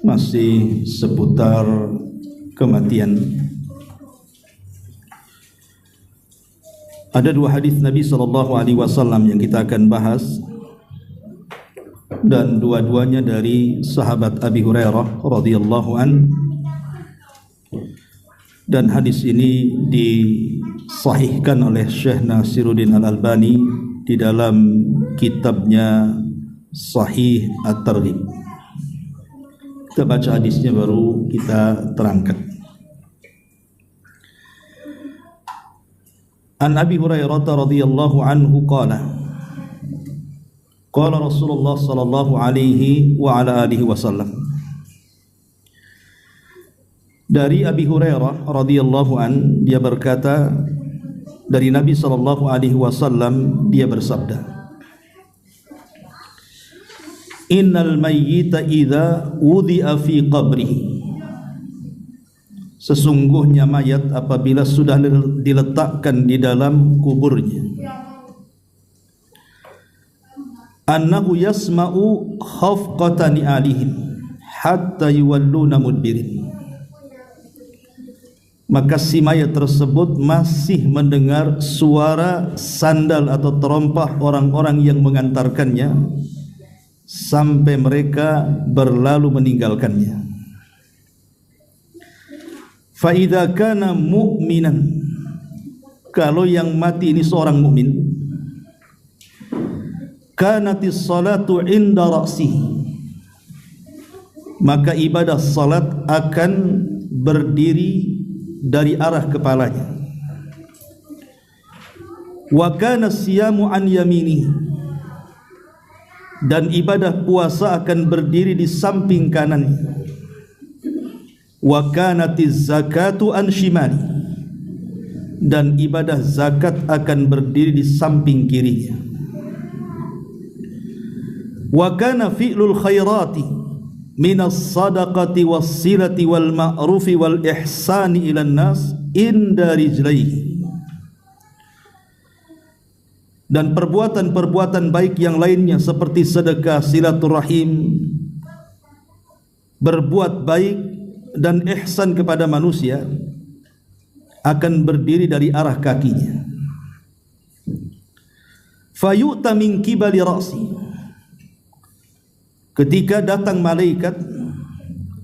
masih seputar kematian. Ada dua hadis Nabi SAW yang kita akan bahas, dan dua-duanya dari sahabat Abi Hurairah radhiyallahu an. Dan hadis ini disahihkan oleh Syekh Nasiruddin Al-Albani di dalam kitabnya Sahih At-Targhib. Kita baca hadisnya baru kita terangkan. An Abi Hurairah radhiyallahu anhu qala qala Rasulullah sallallahu alaihi wa ala alihi wasallam. Dari Abi Hurairah radhiyallahu an, dia berkata, dari Nabi sallallahu alaihi wasallam dia bersabda, innal mayyita idza wudi'a fi qabrihi, sesungguhnya mayat apabila sudah diletakkan di dalam kuburnya, annahu yasma'u khafqatan alihim hatta yuwalluna mudbirin, maka si mayat tersebut masih mendengar suara sandal atau terompah orang-orang yang mengantarkannya sampai mereka berlalu meninggalkannya. Fa idza kana mu'minan, kalau yang mati ini seorang mukmin, kanatis salatu inda ra'sihi, maka ibadah salat akan berdiri dari arah kepalanya. Wa kana siyamu an yaminihi, dan ibadah puasa akan berdiri di samping kanannya. Wa kanatiz zakatu an shimali, dan ibadah zakat akan berdiri di samping kirinya. Wa kana fi'lul khairati minas sadaqati was silati wal ma'rufi wal ihsani ilan nas inda rijlaihi, dan perbuatan-perbuatan baik yang lainnya seperti sedekah, silaturahim, berbuat baik dan ihsan kepada manusia akan berdiri dari arah kakinya. Fayu'ta min kibali ra'si, ketika datang malaikat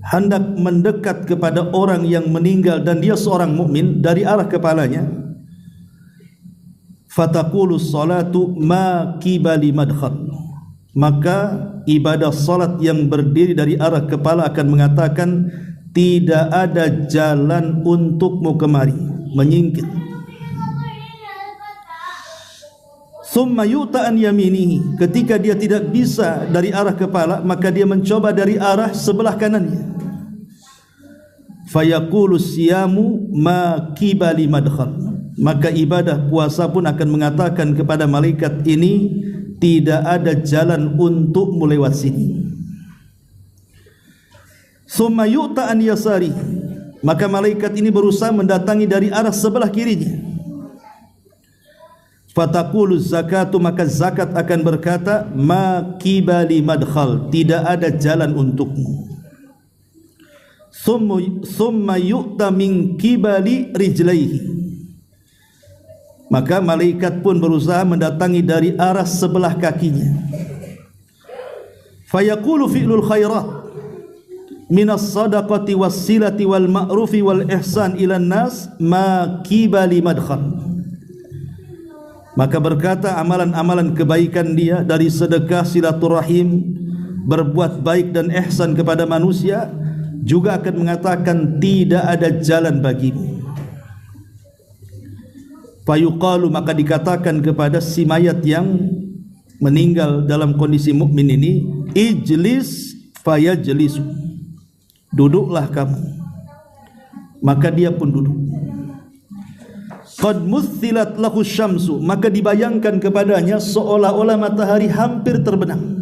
hendak mendekat kepada orang yang meninggal dan dia seorang mukmin dari arah kepalanya, fataqulu salatu ma kibali madkhal, maka ibadah salat yang berdiri dari arah kepala akan mengatakan, tidak ada jalan untukmu kemari, menyingkir. Summa yu'ta an yaminihi, ketika dia tidak bisa dari arah kepala, maka dia mencoba dari arah sebelah kanannya. Fayaqulu siyamu ma kibali madkhal, maka ibadah puasa pun akan mengatakan kepada malaikat ini, tidak ada jalan untukmu lewat sini. Summa yu'ta an yasari, maka malaikat ini berusaha mendatangi dari arah sebelah kirinya. Fataqulu zakatu, maka zakat akan berkata, ma kibali madkhal, tidak ada jalan untukmu. Summa yu'ta min kibali rijlaihi, maka malaikat pun berusaha mendatangi dari arah sebelah kakinya. Fayaqulu fi'lul khairat minas sadaqati was silati wal ma'rufi wal ihsan ilan nas ma kibali madkhal, maka berkata amalan-amalan kebaikan dia dari sedekah, silaturahim, berbuat baik dan ihsan kepada manusia juga akan mengatakan tidak ada jalan bagimu. Fayuqalu, maka dikatakan kepada si mayat yang meninggal dalam kondisi mukmin ini, ijlis fayajlisu, duduklah kamu, maka dia pun duduk. Qad muthilat lahu syamsu, maka dibayangkan kepadanya seolah-olah matahari hampir terbenam.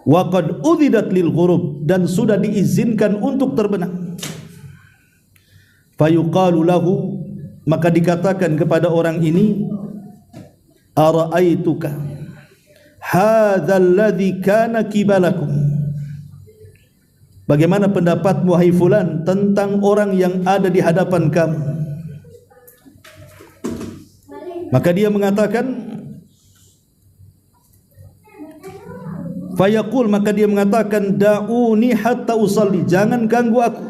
Wa qad udhidat lil ghurub, dan sudah diizinkan untuk terbenam. Fayuqalu lahu, maka dikatakan kepada orang ini, ara'aituka hadzal ladzi kana kibalakum, bagaimana pendapatmu wahai fulan tentang orang yang ada di hadapan kamu? Maka dia mengatakan, fayaqul, maka dia mengatakan, da'uni hatta usalli, jangan ganggu aku.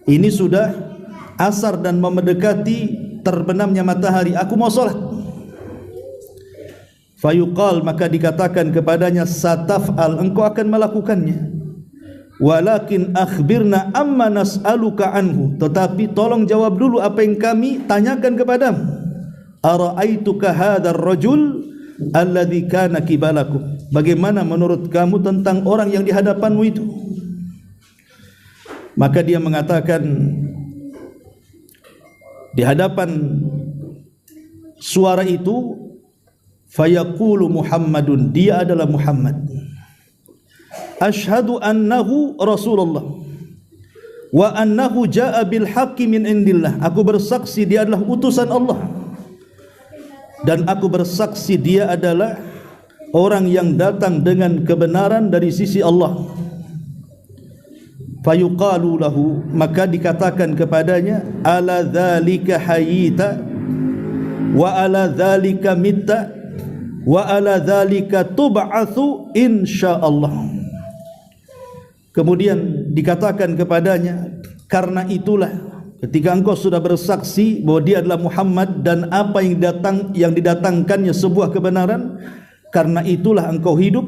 Ini sudah asar dan mendekati terbenamnya matahari, aku mau salat. Fayuqal, maka dikatakan kepadanya, sataf'al, engkau akan melakukannya. Walakin akhbirna amma nas'aluka anhu, tetapi tolong jawab dulu apa yang kami tanyakan kepadamu. Ara'aituka hadzal rajul alladzi kana kibalakum, bagaimana menurut kamu tentang orang yang di hadapanmu itu? Maka dia mengatakan, di hadapan suara itu, fayaqulu Muhammadun, dia adalah Muhammad. Ashhadu annahu Rasulullah wa annahu jaa bil haqqi min indillah, aku bersaksi dia adalah utusan Allah, dan aku bersaksi dia adalah orang yang datang dengan kebenaran dari sisi Allah. Fayuqalu lahu, maka dikatakan kepadanya, ala dzalika hayyita wa ala dzalika mitta wa ala dzalika tub'atsu insyaallah. Kemudian dikatakan kepadanya, karena itulah ketika engkau sudah bersaksi bahwa dia adalah Muhammad dan apa yang didatangkannya sebuah kebenaran, karena itulah engkau hidup,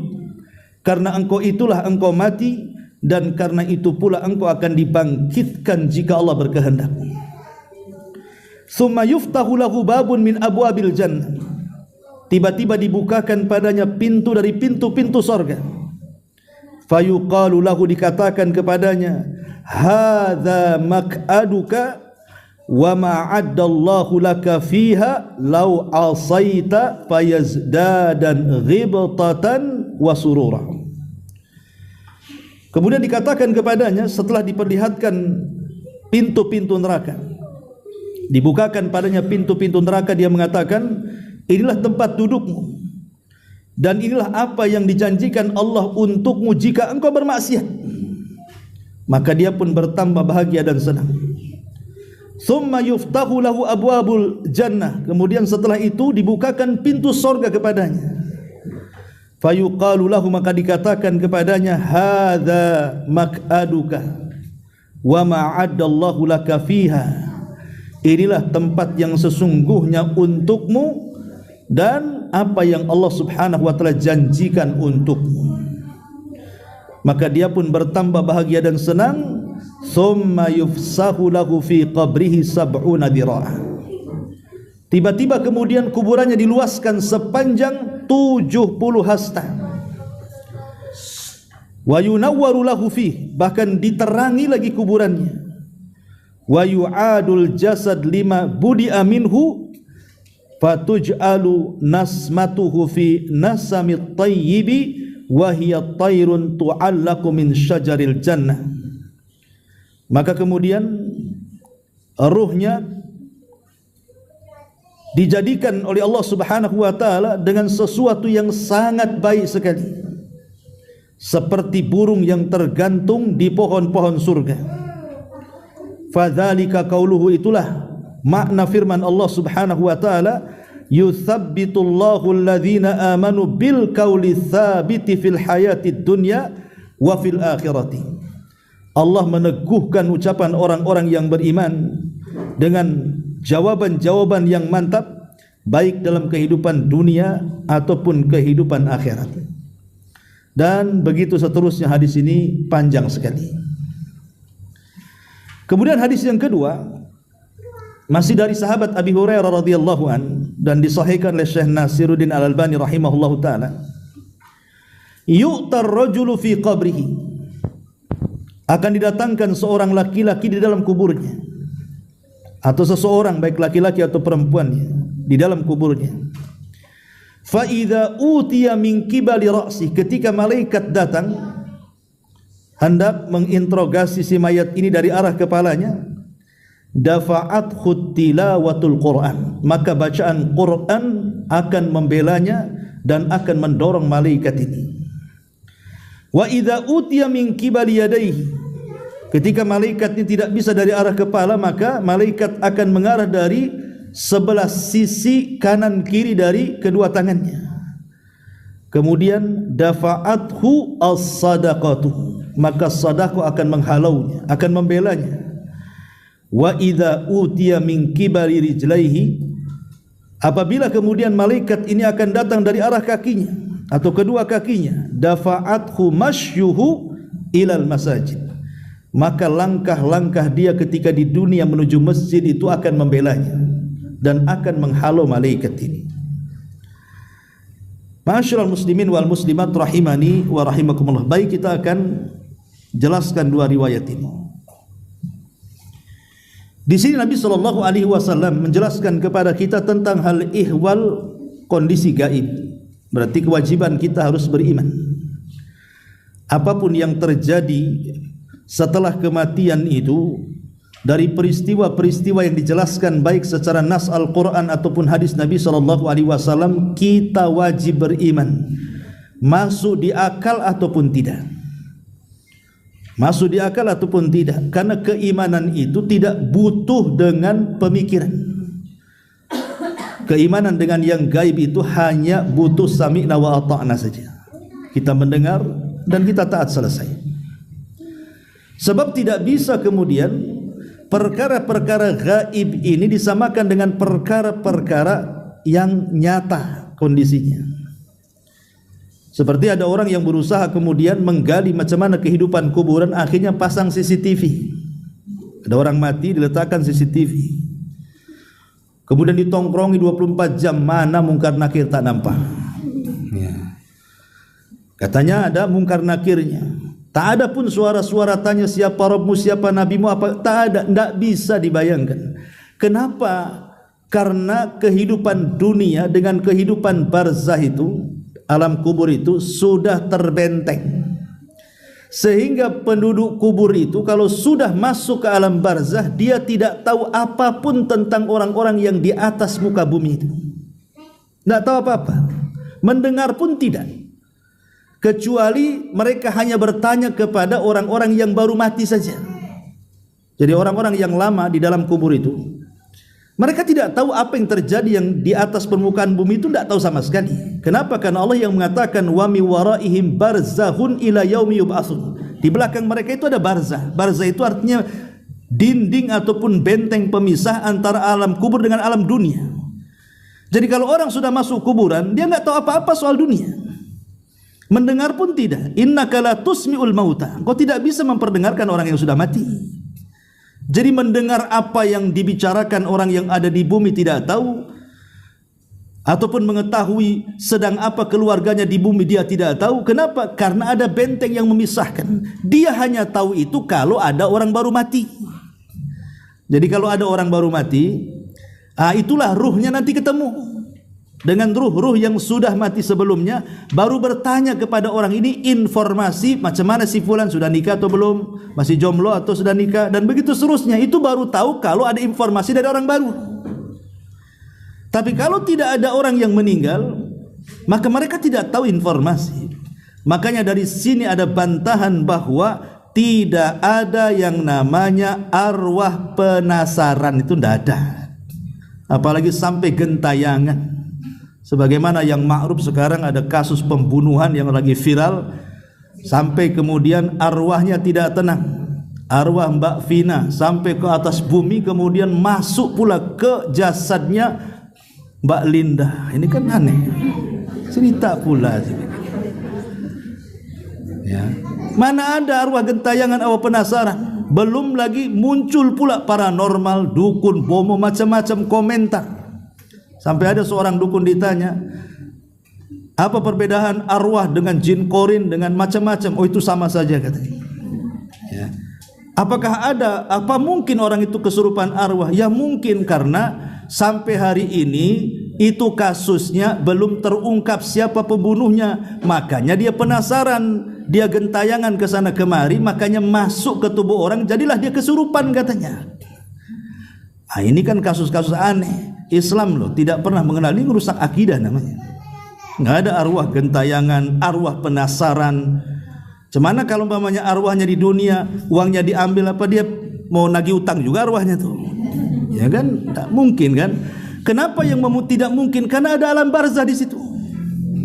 karena engkau itulah engkau mati, dan karena itu pula engkau akan dibangkitkan jika Allah berkehendak. Summa yuftahu lahu babun min abwabil jannah, tiba-tiba dibukakan padanya pintu dari pintu-pintu surga. Fayuqalu lahu, dikatakan kepadanya, hadza maq'aduka wa ma'addallahu laka fiha law asaita fayazdadan ghibtatan wa surura. Kemudian dikatakan kepadanya, setelah diperlihatkan pintu-pintu neraka, dibukakan padanya pintu-pintu neraka, dia mengatakan, inilah tempat dudukmu dan inilah apa yang dijanjikan Allah untukmu jika engkau bermaksiat. Maka dia pun bertambah bahagia dan senang. Summa yuftahu lahu abwabul jannah, kemudian setelah itu dibukakan pintu surga kepadanya. Fayuqalu lahu, maka dikatakan kepadanya, hadza maq'aduka wa ma'addallahu laka fiha, inilah tempat yang sesungguhnya untukmu dan apa yang Allah Subhanahu wa taala janjikan untukmu. Maka dia pun bertambah bahagia dan senang. Summa yufsahu lahu fi qabrihi sab'una dira'ah, tiba-tiba kemudian kuburannya diluaskan sepanjang 70 hasta. Wa yunawwaru lahu fi, bahkan diterangi lagi kuburannya. Wa yu'adul jasad lima budi'a minhu fatuj'alu nasmatuhu fi nasamit tayyibi wa hiya tayrun tu'allaku min syajaril jannah. Maka kemudian ruhnya dijadikan oleh Allah Subhanahu wa taala dengan sesuatu yang sangat baik sekali, seperti burung yang tergantung di pohon-pohon surga. Fadzalika qauluhu, itulah makna firman Allah Subhanahu wa taala, yuthabbitullahu alladhina amanu bil qauli tsabiti fil hayatid dunya wa fil akhirati. Allah meneguhkan ucapan orang-orang yang beriman dengan jawaban-jawaban yang mantap, baik dalam kehidupan dunia ataupun kehidupan akhirat. Dan begitu seterusnya, hadis ini panjang sekali. Kemudian hadis yang kedua masih dari sahabat Abi Hurairah radhiyallahu an dan disahihkan oleh Syekh Nasiruddin Al-Albani rahimahullahu taala. Yu'tar rajulu fi qabrihi, akan didatangkan seorang laki-laki di dalam kuburnya, atau seseorang baik laki-laki atau perempuannya di dalam kuburnya. Fa idza utiya min qibali ra'si, ketika malaikat datang hendak menginterogasi si mayat ini dari arah kepalanya, dafa'at tilawatul Quran, maka bacaan Quran akan membelanya dan akan mendorong malaikat ini. Wa idza utiya min qibali yadayhi, ketika malaikat ini tidak bisa dari arah kepala, maka malaikat akan mengarah dari sebelah sisi kanan kiri dari kedua tangannya. Kemudian dafa'athu as-sadaqatu, maka sedekah akan menghalaunya, akan membelanya. Wa idza utiya min qibali rijlaihi, apabila kemudian malaikat ini akan datang dari arah kakinya atau kedua kakinya, dafa'athu masyuhu ilal masajid, maka langkah-langkah dia ketika di dunia menuju masjid itu akan membelanya dan akan menghalau malaikat ini. Ma'asyiral muslimin wal muslimat rahimani wa rahimakumullah. Baik, kita akan jelaskan dua riwayat ini. Di sini Nabi sallallahu alaihi wasallam menjelaskan kepada kita tentang hal ihwal, kondisi gaib. Berarti kewajiban kita harus beriman. Apapun yang terjadi setelah kematian itu, dari peristiwa-peristiwa yang dijelaskan baik secara nas Al-Quran ataupun hadis Nabi SAW, kita wajib beriman, masuk di akal ataupun tidak, masuk di akal ataupun tidak, karena keimanan itu tidak butuh dengan pemikiran. Keimanan dengan yang gaib itu hanya butuh sami'na wa ata'na saja, kita mendengar dan kita taat, selesai. Sebab tidak bisa kemudian perkara-perkara gaib ini disamakan dengan perkara-perkara yang nyata kondisinya. Seperti ada orang yang berusaha kemudian menggali macam mana kehidupan kuburan, akhirnya pasang CCTV. Ada orang mati, diletakkan CCTV. Kemudian ditongkrongi 24 jam, mana mungkar nakir tak nampak. Ya. Katanya ada mungkar nakirnya. Tak ada pun suara-suara tanya siapa Rabbmu, siapa Nabimu, apa, tak ada, tidak bisa dibayangkan. Kenapa? Karena kehidupan dunia dengan kehidupan barzah itu, alam kubur itu sudah terbenteng. Sehingga penduduk kubur itu kalau sudah masuk ke alam barzah, dia tidak tahu apapun tentang orang-orang yang di atas muka bumi itu. Tidak tahu apa-apa, mendengar pun tidak. Kecuali mereka hanya bertanya kepada orang-orang yang baru mati saja. Jadi orang-orang yang lama di dalam kubur itu, mereka tidak tahu apa yang terjadi yang di atas permukaan bumi itu, tidak tahu sama sekali. Kenapa? Karena Allah yang mengatakan wa mi waraihim barzahun ila yaumi yub'atsun. Di belakang mereka itu ada barzah. Barzah itu artinya dinding ataupun benteng pemisah antara alam kubur dengan alam dunia. Jadi kalau orang sudah masuk kuburan, dia tidak tahu apa-apa soal dunia. Mendengar pun tidak. Innaka la tusmi'ul mauta. Kau tidak bisa memperdengarkan orang yang sudah mati. Jadi mendengar apa yang dibicarakan orang yang ada di bumi tidak tahu, ataupun mengetahui sedang apa keluarganya di bumi dia tidak tahu. Kenapa? Karena ada benteng yang memisahkan. Dia hanya tahu itu kalau ada orang baru mati. Jadi kalau ada orang baru mati, itulah ruhnya nanti ketemu dengan ruh-ruh yang sudah mati sebelumnya, baru bertanya kepada orang ini informasi macam mana si fulan sudah nikah atau belum, masih jomblo atau sudah nikah, dan begitu seterusnya. Itu baru tahu kalau ada informasi dari orang baru. Tapi kalau tidak ada orang yang meninggal, maka mereka tidak tahu informasi. Makanya dari sini ada bantahan bahwa tidak ada yang namanya arwah penasaran, itu tidak ada. Apalagi sampai gentayangan. Sebagaimana yang ma'ruf sekarang ada kasus pembunuhan yang lagi viral, sampai kemudian arwahnya tidak tenang. Arwah Mbak Vina sampai ke atas bumi, kemudian masuk pula ke jasadnya Mbak Linda. Ini kan aneh, cerita pula. Ya. Mana ada arwah gentayangan, arwah penasaran. Belum lagi muncul pula paranormal, dukun, bomo, macam-macam komentar. Sampai ada seorang dukun ditanya, apa perbedaan arwah dengan jin korin dengan macam-macam? Oh, itu sama saja katanya. Ya. Apakah ada, apa mungkin orang itu kesurupan arwah? Ya mungkin, karena sampai hari ini itu kasusnya belum terungkap siapa pembunuhnya. Makanya dia penasaran, dia gentayangan ke sana kemari, makanya masuk ke tubuh orang, jadilah dia kesurupan katanya. Ini kan kasus-kasus aneh. Islam loh tidak pernah mengenal, ini merusak akidah namanya. Nggak ada arwah gentayangan, arwah penasaran. Cemana kalau umpamanya arwahnya di dunia, uangnya diambil, apa dia mau nagih utang juga arwahnya tuh? Ya kan, tak mungkin kan? Kenapa yang tidak mungkin? Karena ada alam barzah di situ.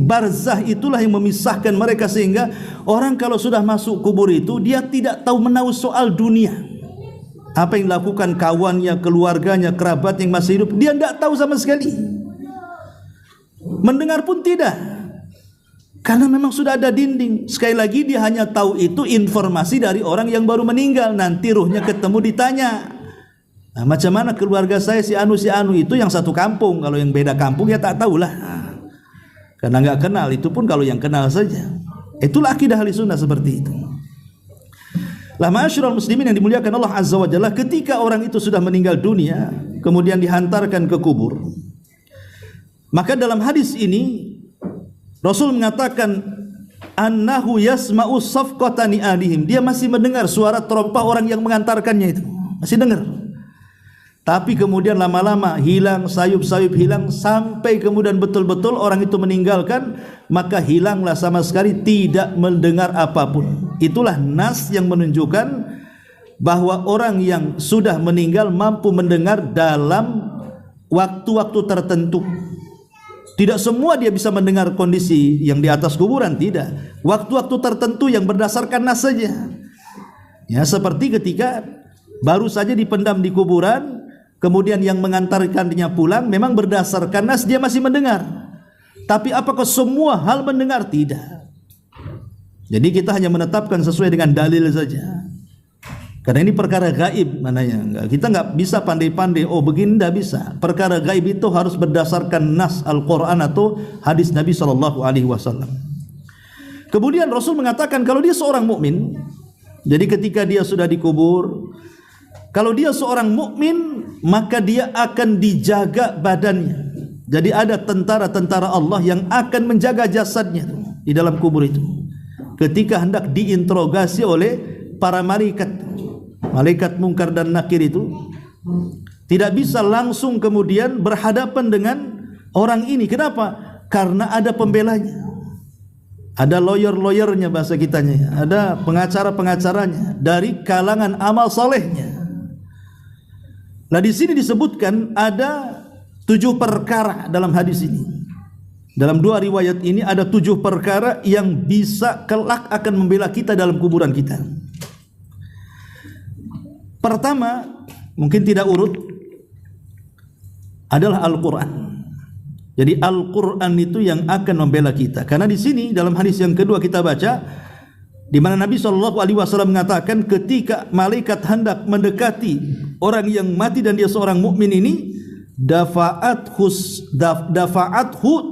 Barzah itulah yang memisahkan mereka, sehingga orang kalau sudah masuk kubur itu dia tidak tahu menahu soal dunia. Apa yang dilakukan kawannya, keluarganya, kerabat yang masih hidup, dia tidak tahu sama sekali. Mendengar pun tidak. Karena memang sudah ada dinding. Sekali lagi dia hanya tahu itu informasi dari orang yang baru meninggal. Nanti ruhnya ketemu ditanya. Nah, macam mana keluarga saya si anu itu yang satu kampung. Kalau yang beda kampung ya tak tahulah. Karena nggak kenal, itu pun kalau yang kenal saja. Itulah akidah ahli sunnah seperti itu. Lah ma'asyiral muslimin yang dimuliakan Allah Azza wa Jalla, ketika orang itu sudah meninggal dunia, kemudian dihantarkan ke kubur, maka dalam hadis ini Rasul mengatakan annahu yasma'u safqatani alihim, dia masih mendengar suara terompah orang yang mengantarkannya itu, masih dengar. Tapi kemudian lama-lama hilang, sayup-sayup hilang, sampai kemudian betul-betul orang itu meninggalkan, maka hilanglah sama sekali, tidak mendengar apapun. Itulah nas yang menunjukkan bahwa orang yang sudah meninggal mampu mendengar dalam waktu-waktu tertentu. Tidak semua dia bisa mendengar kondisi yang di atas kuburan, tidak. Waktu-waktu tertentu yang berdasarkan nas saja. Ya, seperti ketika baru saja dipendam di kuburan, kemudian yang mengantarkannya pulang, memang berdasarkan nas dia masih mendengar. Tapi apakah semua hal mendengar? Tidak. Jadi kita hanya menetapkan sesuai dengan dalil saja. Karena ini perkara gaib mananya. Kita nggak bisa pandai-pandai, oh begini, tidak bisa. Perkara gaib itu harus berdasarkan nas Al-Quran atau hadis Nabi SAW. Kemudian Rasul mengatakan kalau dia seorang mukmin, jadi ketika dia sudah dikubur, kalau dia seorang mukmin, maka dia akan dijaga badannya. Jadi ada tentara-tentara Allah yang akan menjaga jasadnya di dalam kubur itu. Ketika hendak diinterogasi oleh para malaikat, malaikat Munkar dan Nakir itu tidak bisa langsung kemudian berhadapan dengan orang ini. Kenapa? Karena ada pembelanya, ada lawyer-lawyernya bahasa kitanya, ada pengacara-pengacaranya dari kalangan amal solehnya. Nah, di sini disebutkan ada 7 perkara dalam hadis ini. Dalam 2 riwayat ini ada 7 perkara yang bisa kelak akan membela kita dalam kuburan kita. Pertama, mungkin tidak urut, adalah Al-Quran. Jadi Al-Quran itu yang akan membela kita. Karena di sini dalam hadis yang kedua kita baca, di mana Nabi SAW mengatakan ketika malaikat hendak mendekati orang yang mati dan dia seorang mukmin ini, dafa'athu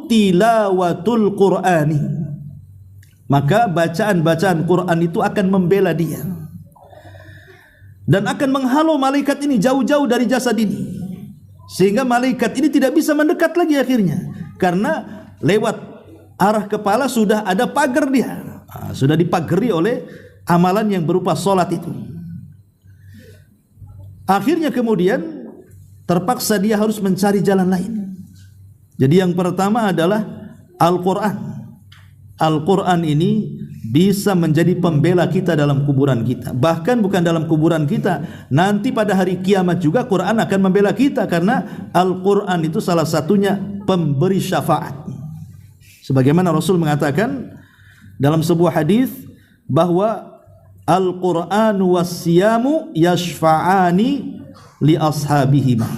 tilawatul Qur'ani, maka bacaan-bacaan Quran itu akan membela dia dan akan menghalau malaikat ini jauh-jauh dari jasad ini, sehingga malaikat ini tidak bisa mendekat lagi akhirnya, karena lewat arah kepala sudah ada pagar dia, sudah dipagari oleh amalan yang berupa solat itu. Akhirnya kemudian terpaksa dia harus mencari jalan lain. Jadi yang pertama adalah Al-Quran. Al-Quran ini bisa menjadi pembela kita dalam kuburan kita. Bahkan bukan dalam kuburan kita, nanti pada hari kiamat juga Quran akan membela kita, karena Al-Quran itu salah satunya pemberi syafaat. Sebagaimana Rasul mengatakan dalam sebuah hadis bahwa Al-Quran was-siyamu yashfa'ani li ashabihima,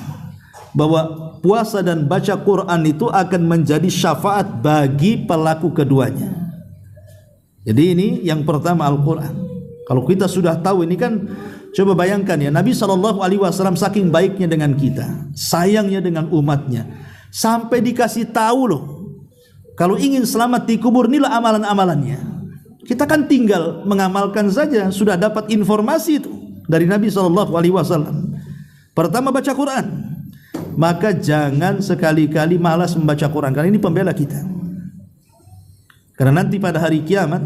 bahwa puasa dan baca Quran itu akan menjadi syafaat bagi pelaku keduanya. Jadi ini yang pertama, Al-Quran. Kalau kita sudah tahu ini kan, coba bayangkan ya, Nabi SAW saking baiknya dengan kita, sayangnya dengan umatnya, sampai dikasih tahu loh, kalau ingin selamat di kubur inilah amalan-amalannya. Kita kan tinggal mengamalkan saja, sudah dapat informasi itu dari Nabi SAW. Pertama, baca Quran. Maka jangan sekali-kali malas membaca Quran, karena ini pembela kita. Karena nanti pada hari kiamat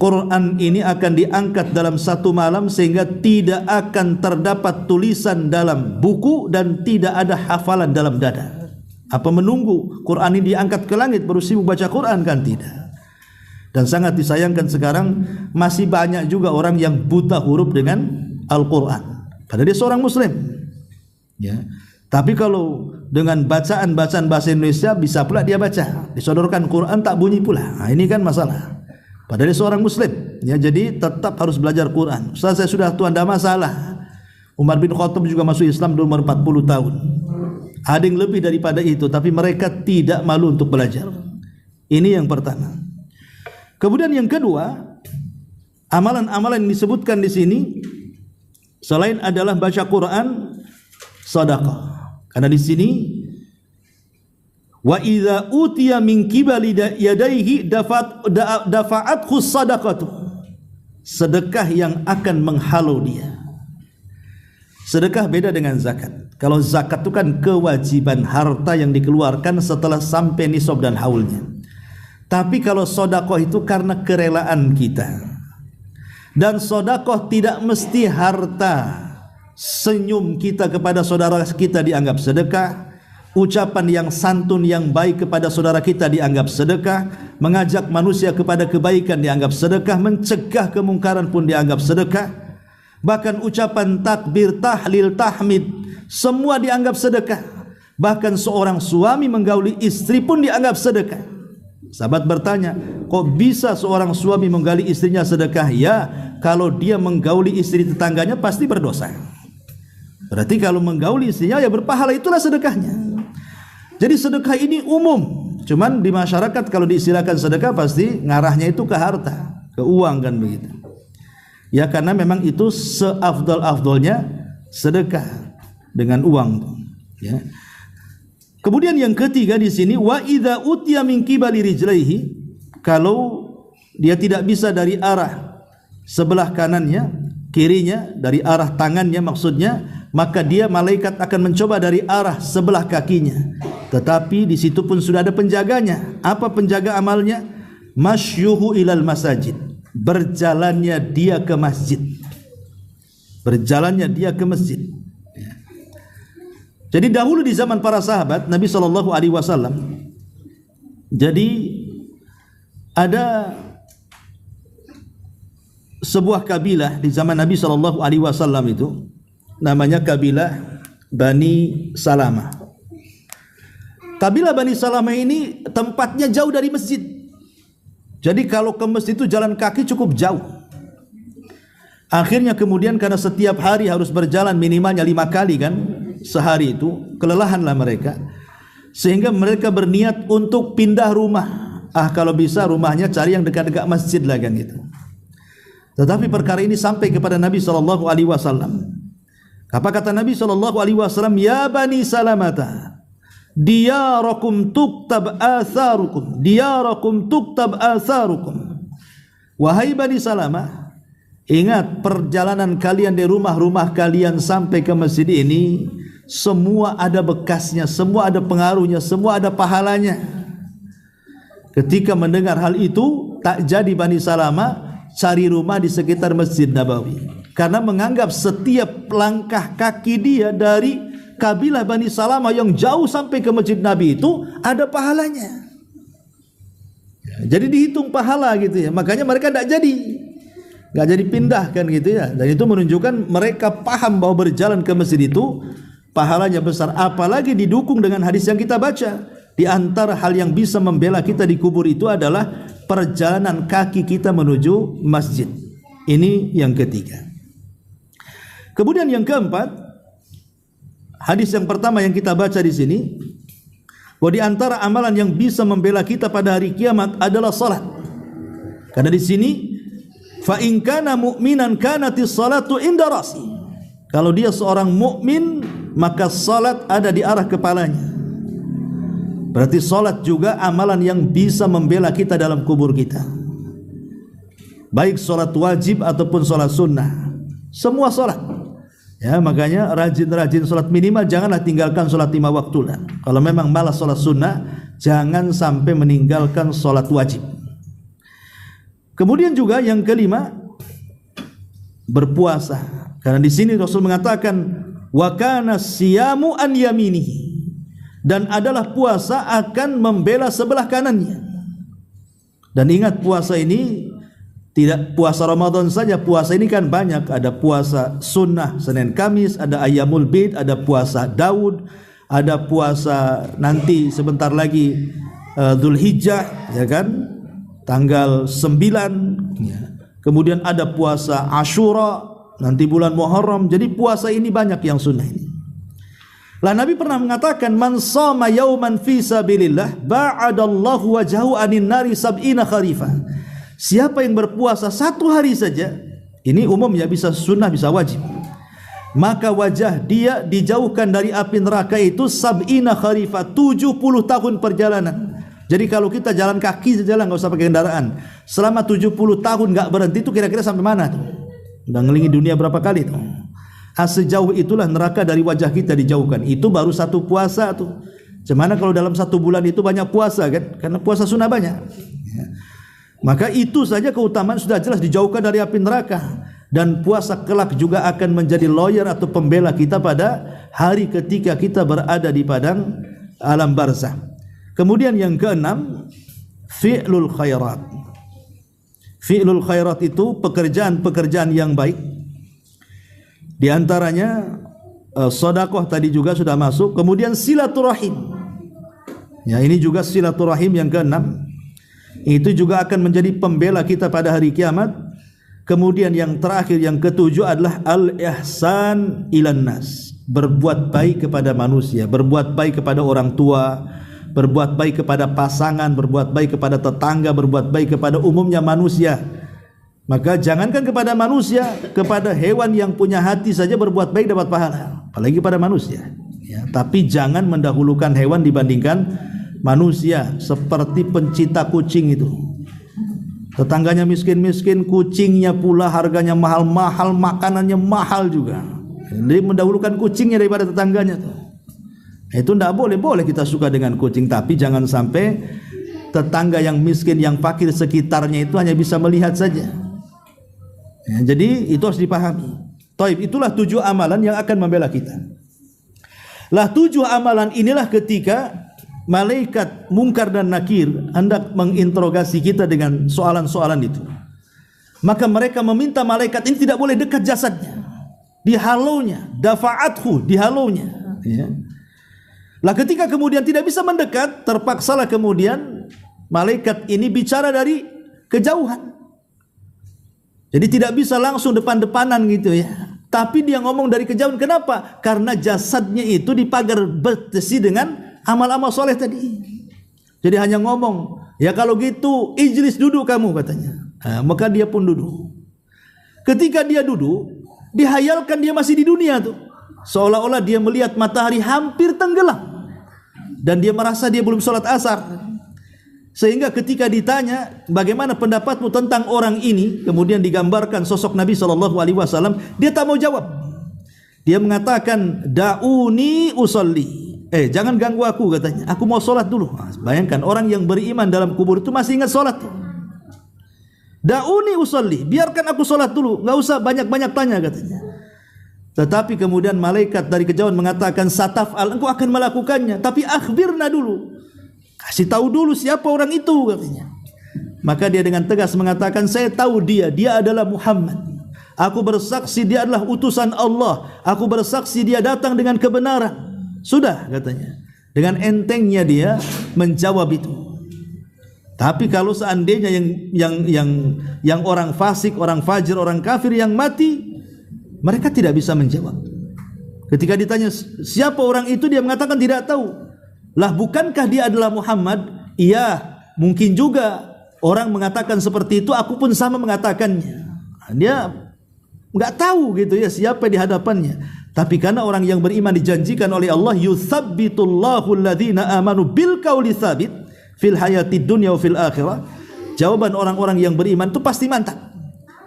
Quran ini akan diangkat dalam satu malam, sehingga tidak akan terdapat tulisan dalam buku dan tidak ada hafalan dalam dada. Apa menunggu Quran ini diangkat ke langit baru sibuk baca Quran? Kan tidak. Dan sangat disayangkan sekarang masih banyak juga orang yang buta huruf dengan Al-Quran, padahal dia seorang muslim, ya. Tapi kalau dengan bacaan-bacaan bahasa Indonesia bisa pula dia baca, disodorkan Quran tak bunyi pula. Nah, ini kan masalah. Padahal dia seorang muslim, ya. Jadi tetap harus belajar Quran. Ustaz, saya sudah tua, tidak masalah. Umar bin Khattab juga masuk Islam di umur 40 tahun. Ada yang lebih daripada itu, tapi mereka tidak malu untuk belajar. Ini yang pertama. Kemudian yang kedua, amalan-amalan yang disebutkan di sini selain adalah baca Quran, sedekah. Karena di sini wa idza utiya min qibali yadayhi dafa'athu sadaqatu. Sedekah yang akan menghalau dia. Sedekah beda dengan zakat. Kalau zakat itu kan kewajiban harta yang dikeluarkan setelah sampai nisab dan haulnya. Tapi kalau sedekah itu karena kerelaan kita. Dan sedekah tidak mesti harta. Senyum kita kepada saudara kita dianggap sedekah. Ucapan yang santun yang baik kepada saudara kita dianggap sedekah. Mengajak manusia kepada kebaikan dianggap sedekah. Mencegah kemungkaran pun dianggap sedekah. Bahkan ucapan takbir, tahlil, tahmid semua dianggap sedekah. Bahkan seorang suami menggauli istri pun dianggap sedekah. Sahabat bertanya, kok bisa seorang suami menggauli istrinya sedekah? Ya, kalau dia menggauli istri tetangganya pasti berdosa. Berarti kalau menggauli istrinya ya berpahala, itulah sedekahnya. Jadi sedekah ini umum. Cuman di masyarakat kalau diistilahkan sedekah pasti ngarahnya itu ke harta, ke uang kan begitu. Ya karena memang itu seafdal-afdalnya sedekah dengan uang, ya. Kemudian yang ketiga di sini wa idza utiya min qibali rijlaihi, kalau dia tidak bisa dari arah sebelah kanannya, kirinya, dari arah tangannya maksudnya, maka dia malaikat akan mencoba dari arah sebelah kakinya. Tetapi di situ pun sudah ada penjaganya. Apa penjaga amalnya? Masyuhu ilal masajid. Berjalannya dia ke masjid. Berjalannya dia ke masjid. Jadi dahulu di zaman para sahabat Nabi SAW, jadi ada sebuah kabilah di zaman Nabi SAW itu, namanya kabilah Bani Salamah. Kabilah Bani Salamah ini tempatnya jauh dari masjid. Jadi kalau ke masjid itu jalan kaki cukup jauh. Akhirnya kemudian karena setiap hari harus berjalan minimalnya 5 kali kan sehari itu, kelelahanlah mereka. Sehingga mereka berniat untuk pindah rumah. Kalau bisa rumahnya cari yang dekat-dekat masjid lah kan gitu. Tetapi perkara ini sampai kepada Nabi SAW. Apa kata Nabi SAW? Ya Bani Salamata, diyarakum tuktab atharukum, diyarakum tuktab atharukum. Wahai Bani Salamah, ingat perjalanan kalian dari rumah-rumah kalian sampai ke masjid ini, semua ada bekasnya, semua ada pengaruhnya, semua ada pahalanya. Ketika mendengar hal itu, tak jadi Bani Salamah cari rumah di sekitar Masjid Nabawi, karena menganggap setiap langkah kaki dia dari kabilah Bani Salamah yang jauh sampai ke Masjid Nabi itu ada pahalanya. Jadi dihitung pahala gitu ya. Makanya mereka nggak jadi pindahkan gitu ya. Dan itu menunjukkan mereka paham bahwa berjalan ke masjid itu pahalanya besar. Apalagi didukung dengan hadis yang kita baca. Di antara hal yang bisa membela kita di kubur itu adalah perjalanan kaki kita menuju masjid. Ini yang ketiga. Kemudian yang keempat, hadis yang pertama yang kita baca di sini, bahwa di antara amalan yang bisa membela kita pada hari kiamat adalah salat. Karena di sini, fa in kana mu'minan kanatis salatu inda rasi. Kalau dia seorang mukmin, maka salat ada di arah kepalanya. Berarti salat juga amalan yang bisa membela kita dalam kubur kita. Baik salat wajib ataupun salat sunnah. Semua salat. Ya, makanya rajin-rajin salat minimal, janganlah tinggalkan salat 5 waktu lah. Kalau memang malas salat sunnah, jangan sampai meninggalkan salat wajib. Kemudian juga yang kelima, berpuasa. Karena di sini Rasul mengatakan wa kana siyamu an yaminihi, dan adalah puasa akan membela sebelah kanannya. Dan ingat, puasa ini tidak puasa Ramadan saja, puasa ini kan banyak. Ada puasa sunnah Senin Kamis, ada Ayyamul Bid, ada puasa Daud, ada puasa nanti sebentar lagi Dzulhijjah, ya kan, tanggal 9 ya. Kemudian ada puasa Asyura nanti bulan Muharram. Jadi puasa ini banyak yang sunnah ini. Lah Nabi pernah mengatakan, man shoma yauman fi sabilillah ba'adallahu wajhahu anin nari sab'ina kharifah. Siapa yang berpuasa satu hari saja, ini umum ya, bisa sunnah bisa wajib, maka wajah dia dijauhkan dari api neraka itu sab'ina kharifah, 70 tahun perjalanan. Jadi kalau kita jalan kaki saja lah, nggak usah pakai kendaraan, selama 70 tahun nggak berhenti, itu kira-kira sampai mana tuh? Udah ngelingi dunia berapa kali tuh? Sejauh itulah neraka dari wajah kita dijauhkan. Itu baru satu puasa tuh. Gimana kalau dalam satu bulan itu banyak puasa kan? Karena puasa sunnah banyak ya. Maka itu saja keutamaan sudah jelas, dijauhkan dari api neraka. Dan puasa kelak juga akan menjadi lawyer atau pembela kita pada hari ketika kita berada di padang alam barzah. Kemudian yang keenam, fi'lul khairat. Fi'lul khairat itu pekerjaan-pekerjaan yang baik. Di antaranya sedekah tadi juga sudah masuk. Kemudian silaturahim. Ya, ini juga silaturahim yang keenam. Itu juga akan menjadi pembela kita pada hari kiamat. Kemudian yang terakhir, yang ketujuh adalah al-ihsan ilan nas, berbuat baik kepada manusia, berbuat baik kepada orang tua, berbuat baik kepada pasangan, berbuat baik kepada tetangga, berbuat baik kepada umumnya manusia. Maka jangankan kepada manusia, kepada hewan yang punya hati saja berbuat baik dapat pahala, apalagi pada manusia ya. Tapi jangan mendahulukan hewan dibandingkan manusia, seperti pencinta kucing itu. Tetangganya miskin-miskin, kucingnya pula harganya mahal-mahal, makanannya mahal juga. Dia mendahulukan kucingnya daripada tetangganya tuh. Itu tidak boleh. Boleh kita suka dengan kucing, tapi jangan sampai tetangga yang miskin, yang fakir sekitarnya itu hanya bisa melihat saja ya. Jadi itu harus dipahami. Taib, itulah 7 amalan yang akan membela kita. Lah 7 amalan inilah ketika malaikat Munkar dan Nakir hendak menginterogasi kita dengan soalan-soalan itu, maka mereka meminta malaikat ini tidak boleh dekat jasadnya, dihalaunya, dafa'athu, dihalaunya ya. Lah ketika kemudian tidak bisa mendekat, terpaksalah kemudian malaikat ini bicara dari kejauhan. Jadi tidak bisa langsung depan-depanan gitu ya, tapi dia ngomong dari kejauhan. Kenapa? Karena jasadnya itu dipagar besi dengan amal-amal soleh tadi. Jadi hanya ngomong, ya kalau gitu ijlis, duduk kamu katanya. Maka dia pun duduk. Ketika dia duduk, dihayalkan dia masih di dunia tuh, seolah-olah dia melihat matahari hampir tenggelam, dan dia merasa dia belum sholat asar. Sehingga ketika ditanya, bagaimana pendapatmu tentang orang ini, kemudian digambarkan sosok Nabi SAW, dia tak mau jawab. Dia mengatakan, da'uni usolli, jangan ganggu aku katanya, aku mau sholat dulu. Bayangkan orang yang beriman dalam kubur itu masih ingat sholat. Da'uni usolli, biarkan aku sholat dulu, nggak usah banyak-banyak tanya katanya. Tetapi kemudian malaikat dari kejauhan mengatakan, sataf'al, engkau akan melakukannya, tapi akhbirna dulu, kasih tahu dulu siapa orang itu katanya. Maka dia dengan tegas mengatakan, saya tahu dia adalah Muhammad. Aku bersaksi dia adalah utusan Allah. Aku bersaksi dia datang dengan kebenaran. Sudah katanya. Dengan entengnya dia menjawab itu. Tapi kalau seandainya yang orang fasik, orang fajir, orang kafir yang mati, mereka tidak bisa menjawab. Ketika ditanya siapa orang itu, dia mengatakan tidak tahu. Lah bukankah dia adalah Muhammad? Iya, mungkin juga orang mengatakan seperti itu, aku pun sama mengatakannya. Dia nggak tahu gitu ya siapa di hadapannya. Tapi karena orang yang beriman dijanjikan oleh Allah, yutsabbitullahu alladhina amanu bil qauli tsabit fil hayatid dunya wa fil akhirah. Jawaban orang-orang yang beriman itu pasti mantap,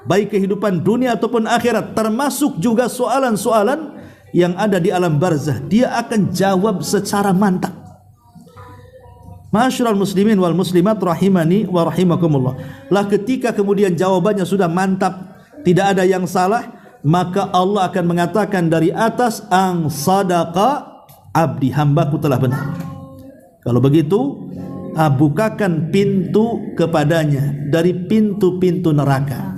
baik kehidupan dunia ataupun akhirat, termasuk juga soalan-soalan yang ada di alam barzah, dia akan jawab secara mantap. Ma'asyiral muslimin wal muslimat rahimani wa rahimakumullah. Lah ketika kemudian jawabannya sudah mantap, tidak ada yang salah, maka Allah akan mengatakan dari atas, ang sadaqa abdi, hambaku telah benar. Kalau begitu bukakan pintu kepadanya dari pintu-pintu neraka.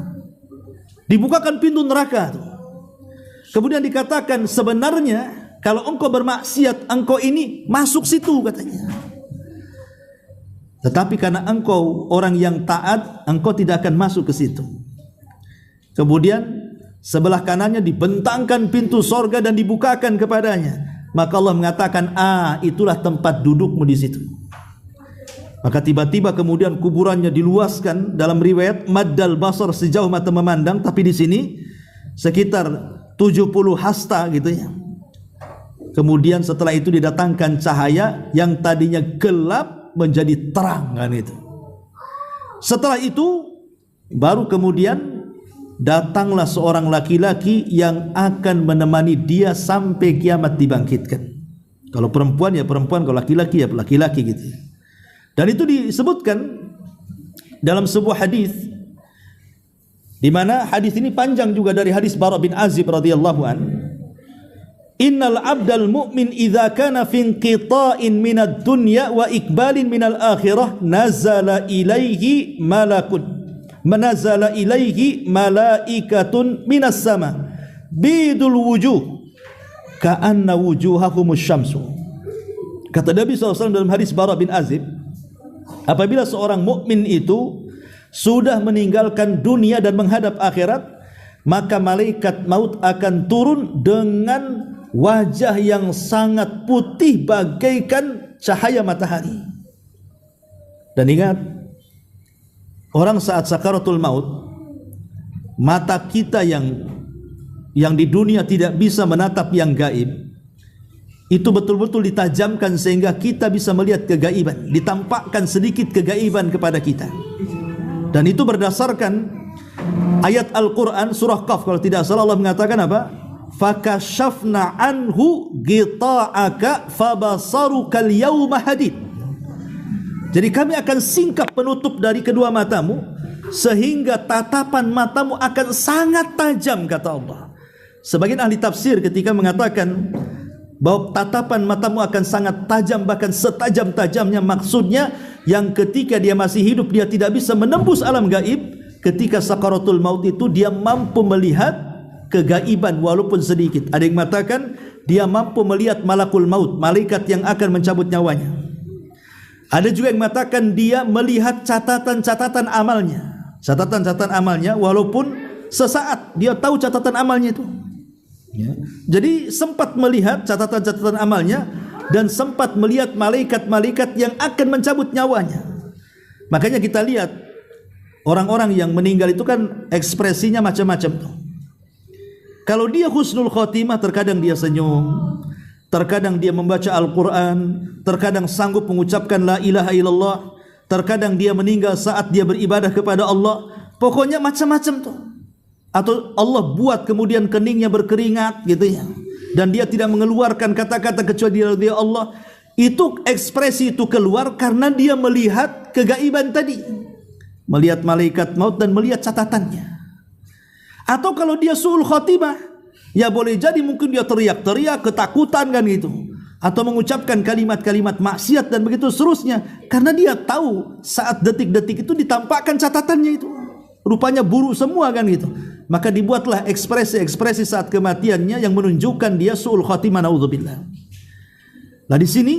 Dibukakan pintu neraka tuh. Kemudian dikatakan, sebenarnya kalau engkau bermaksiat, engkau ini masuk situ katanya. Tetapi karena engkau orang yang taat, engkau tidak akan masuk ke situ. Kemudian sebelah kanannya dibentangkan pintu sorga dan dibukakan kepadanya. Maka Allah mengatakan, itulah tempat dudukmu di situ. Maka tiba-tiba kemudian kuburannya diluaskan, dalam riwayat maddal basar, sejauh mata memandang, tapi di sini sekitar 70 hasta gitu ya. Kemudian setelah itu didatangkan cahaya yang tadinya gelap menjadi terang kan itu. Setelah itu baru kemudian datanglah seorang laki-laki yang akan menemani dia sampai kiamat dibangkitkan. Kalau perempuan ya perempuan, kalau laki-laki ya laki-laki gitu. Dan itu disebutkan dalam sebuah hadis, di mana hadis ini panjang juga dari hadis Bara bin Azib radhiyallahu an. Innal abdal mu'min idza kana fi inqita'in minad dunya wa iqbalin minal akhirah nazala ilaihi malaikatun minas sama bidul wujuh ka'anna wujuhahumus syamsu. Kata Nabi SAW dalam hadis Bara bin Azib, apabila seorang mukmin itu sudah meninggalkan dunia dan menghadap akhirat, maka malaikat maut akan turun dengan wajah yang sangat putih bagaikan cahaya matahari. Dan ingat, orang saat sakaratul maut, mata kita yang di dunia tidak bisa menatap yang gaib, itu betul-betul ditajamkan sehingga kita bisa melihat kegaiban, ditampakkan sedikit kegaiban kepada kita. Dan itu berdasarkan ayat Al-Quran surah Qaf, kalau tidak salah Allah mengatakan apa? Fakashafna anhu gita'aka fabasarukal yawma hadid. Jadi kami akan singkap penutup dari kedua matamu sehingga tatapan matamu akan sangat tajam, kata Allah. Sebagian ahli tafsir ketika mengatakan bahwa tatapan matamu akan sangat tajam, bahkan setajam-tajamnya, maksudnya yang ketika dia masih hidup dia tidak bisa menembus alam gaib, ketika sakaratul maut itu dia mampu melihat kegaiban walaupun sedikit. Ada yang mengatakan dia mampu melihat malakul maut, malaikat yang akan mencabut nyawanya. Ada juga yang mengatakan dia melihat catatan-catatan amalnya, catatan-catatan amalnya, walaupun sesaat dia tahu catatan amalnya itu. Ya. Jadi sempat melihat catatan-catatan amalnya dan sempat melihat malaikat-malaikat yang akan mencabut nyawanya. Makanya kita lihat orang-orang yang meninggal itu kan ekspresinya macam-macam tuh. Kalau dia husnul khotimah, terkadang dia senyum, terkadang dia membaca Al-Quran, terkadang sanggup mengucapkan la ilaha illallah, terkadang dia meninggal saat dia beribadah kepada Allah. Pokoknya macam-macam tuh. Atau Allah buat kemudian keningnya berkeringat gitu ya, dan dia tidak mengeluarkan kata-kata kecuali dari Allah. Itu ekspresi itu keluar karena dia melihat kegaiban tadi, melihat malaikat maut dan melihat catatannya. Atau kalau dia su'ul khotimah, ya boleh jadi mungkin dia teriak-teriak ketakutan kan gitu, atau mengucapkan kalimat-kalimat maksiat dan begitu seterusnya, karena dia tahu saat detik-detik itu ditampakkan catatannya itu rupanya buruk semua kan gitu. Maka dibuatlah ekspresi-ekspresi saat kematiannya yang menunjukkan dia su'ul khatimah, naudzubillah. Nah di sini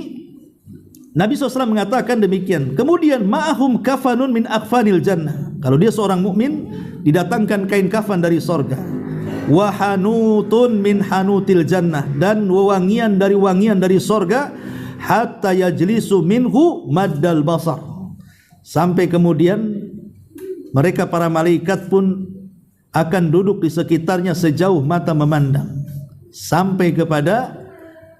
Nabi SAW mengatakan demikian. Kemudian ma'ahum kafanun min akfanil jannah. Kalau dia seorang mukmin, didatangkan kain kafan dari sorga. Wa hanutun min hanutil jannah, dan wewangian dari sorga. Hatta yajlisu minhu maddal basar, sampai kemudian mereka para malaikat pun akan duduk di sekitarnya sejauh mata memandang, sampai kepada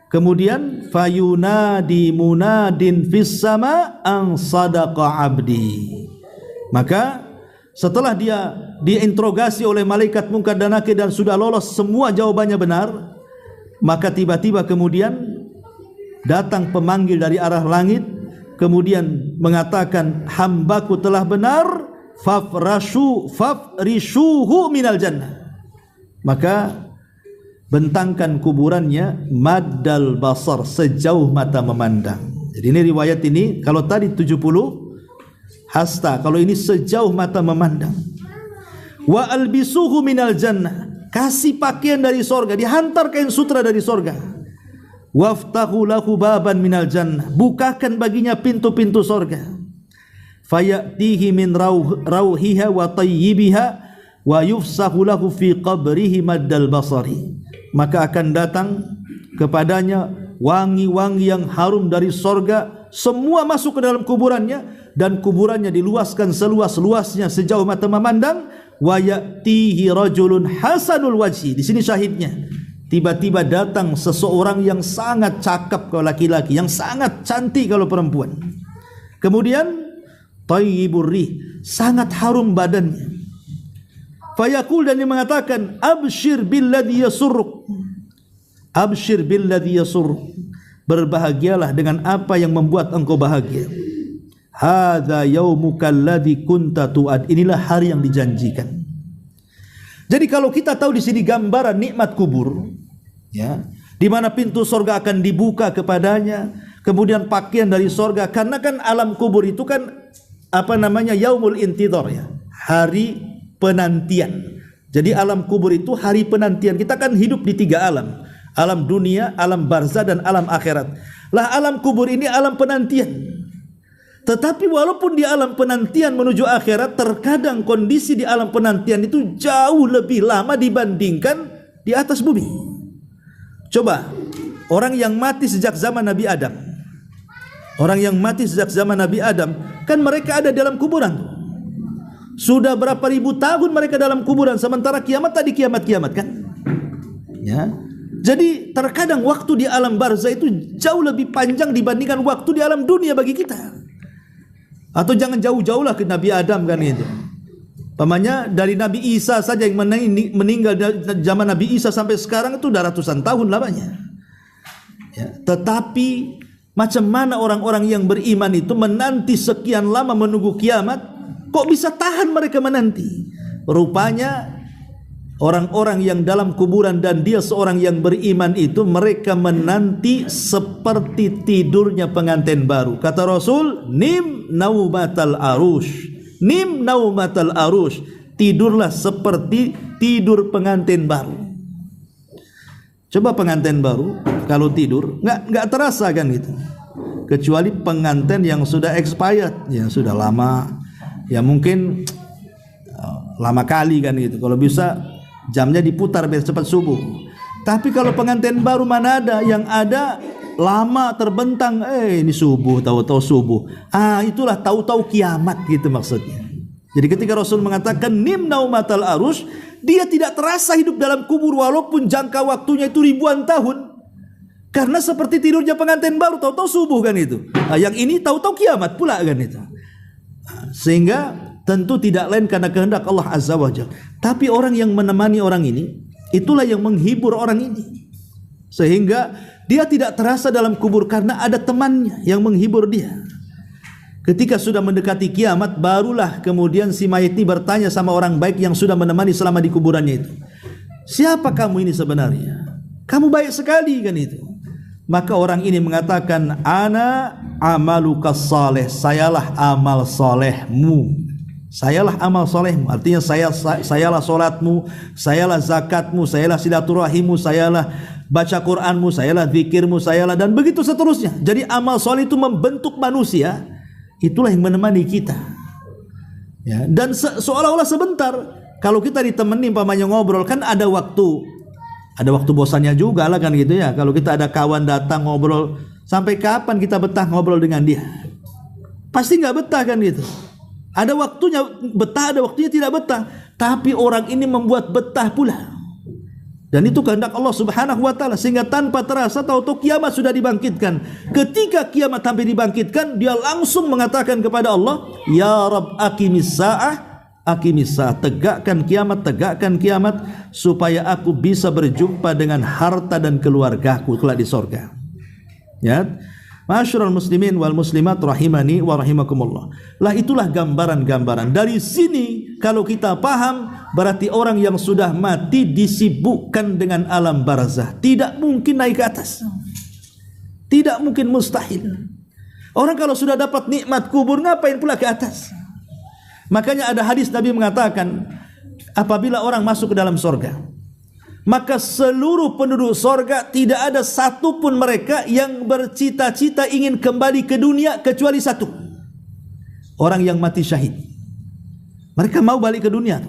kemudian fayunadi munadin fis sama an sadaqa abdi. Maka setelah dia diinterogasi oleh malaikat Munkar dan Nakir dan sudah lolos semua jawabannya benar, maka tiba-tiba kemudian datang pemanggil dari arah langit, kemudian mengatakan hambaku telah benar, fafrishuhu minal jannah. Maka bentangkan kuburannya maddal basar, sejauh mata memandang. Jadi ini riwayat ini, kalau tadi 70 hasta, kalau ini sejauh mata memandang. Wa albisuhu minal jannah, kasih pakaian dari sorga, dihantar kain sutra dari sorga. Waftahu lahu baban minal jannah, bukakan baginya pintu-pintu sorga. Fayatihi min rauhiha wa tayyibiha wa yufsahu lahu fi qabrihi maddal basari, maka akan datang kepadanya wangi-wangi yang harum dari sorga, semua masuk ke dalam kuburannya, dan kuburannya diluaskan seluas-luasnya sejauh mata memandang. Wa ya'tihi rajulun hasanul wajhi, di sini syahidnya, tiba-tiba datang seseorang yang sangat cakap kalau laki-laki, yang sangat cantik kalau perempuan. Kemudian tayyibur rih, sangat harum badannya. Fayaqul, dan dia mengatakan, abshir billadhi yasurruk, abshir billadhi yasurruk, berbahagialah dengan apa yang membuat engkau bahagia. Hadza yaumuka alladzi kunta tu'ad, inilah hari yang dijanjikan. Jadi kalau kita tahu di sini gambaran nikmat kubur, ya, di mana pintu sorga akan dibuka kepadanya, kemudian pakaian dari sorga, karena kan alam kubur itu kan apa namanya, yaumul intidhar, ya, hari penantian. Jadi alam kubur itu hari penantian. Kita kan hidup di 3 alam, alam dunia, alam barzah, dan alam akhirat. Lah alam kubur ini alam penantian. Tetapi walaupun di alam penantian menuju akhirat, terkadang kondisi di alam penantian itu jauh lebih lama dibandingkan di atas bumi. Coba, orang yang mati sejak zaman Nabi Adam, orang yang mati sejak zaman Nabi Adam, kan mereka ada dalam kuburan. Sudah berapa ribu tahun mereka dalam kuburan, sementara kiamat tadi kiamat-kiamat kan? Ya. Jadi terkadang waktu di alam barzah itu jauh lebih panjang dibandingkan waktu di alam dunia bagi kita. Atau jangan jauh-jauh lah ke Nabi Adam kan itu. Pamannya dari Nabi Isa saja yang meninggal dari zaman Nabi Isa sampai sekarang itu udah ratusan tahun lamanya. Ya, tetapi macam mana orang-orang yang beriman itu menanti sekian lama menunggu kiamat, kok bisa tahan mereka menanti? Rupanya orang-orang yang dalam kuburan dan dia seorang yang beriman itu, mereka menanti seperti tidurnya pengantin baru. Kata Rasul, nim naumatal arush, nim naumatal arush, tidurlah seperti tidur pengantin baru. Coba pengantin baru kalau tidur nggak terasa kan gitu, kecuali pengantin yang sudah expired, yang sudah lama, ya mungkin lama kali kan gitu. Kalau bisa jamnya diputar biar cepat subuh. Tapi kalau pengantin baru mana ada, yang ada lama terbentang, ini subuh, tahu-tahu subuh. Itulah tahu-tahu kiamat gitu maksudnya. Jadi ketika Rasul mengatakan nim naumatal arush, dia tidak terasa hidup dalam kubur walaupun jangka waktunya itu ribuan tahun. Karena seperti tidurnya pengantin baru, tahu-tahu subuh kan itu. Yang ini tahu-tahu kiamat pula kan itu. Sehingga tentu tidak lain karena kehendak Allah Azza wa Jalla. Tapi orang yang menemani orang ini, itulah yang menghibur orang ini. Sehingga dia tidak terasa dalam kubur karena ada temannya yang menghibur dia. Ketika sudah mendekati kiamat, barulah kemudian si mayit ini bertanya sama orang baik yang sudah menemani selama di kuburannya itu, siapa kamu ini sebenarnya? Kamu baik sekali kan itu. Maka orang ini mengatakan, ana amalukas saleh, sayalah amal solehmu. Sayalah amal solehmu, artinya sayalah solatmu, sayalah zakatmu, sayalah silaturahimmu, sayalah baca Quranmu, sayalah zikirmu, sayalah, dan begitu seterusnya. Jadi amal soleh itu membentuk manusia, itulah yang menemani kita. Ya, dan seolah-olah sebentar. Kalau kita ditemani pamannya ngobrol, kan ada waktu bosannya juga lah kan gitu ya. Kalau kita ada kawan datang ngobrol, sampai kapan kita betah ngobrol dengan dia? Pasti nggak betah kan gitu. Ada waktunya betah, ada waktunya tidak betah. Tapi orang ini membuat betah pula. Dan itu kehendak Allah Subhanahu wa taala, sehingga tanpa terasa tahu-tahu kiamat sudah dibangkitkan. Ketika kiamat hampir dibangkitkan, dia langsung mengatakan kepada Allah, ya Rabb aqimis sa'ah, tegakkan kiamat supaya aku bisa berjumpa dengan harta dan keluargaku kelak di sorga. Ya. Ma'asyiral muslimin wal muslimat rahimani wa rahimakumullah. Lah itulah gambaran-gambaran. Dari sini kalau kita paham, berarti orang yang sudah mati disibukkan dengan alam barzah, tidak mungkin naik ke atas. Tidak mungkin, mustahil. Orang kalau sudah dapat nikmat kubur, ngapain pula ke atas? Makanya ada hadis Nabi mengatakan, apabila orang masuk ke dalam sorga, maka seluruh penduduk sorga tidak ada satupun mereka yang bercita-cita ingin kembali ke dunia kecuali satu, orang yang mati syahid. Mereka mau balik ke dunia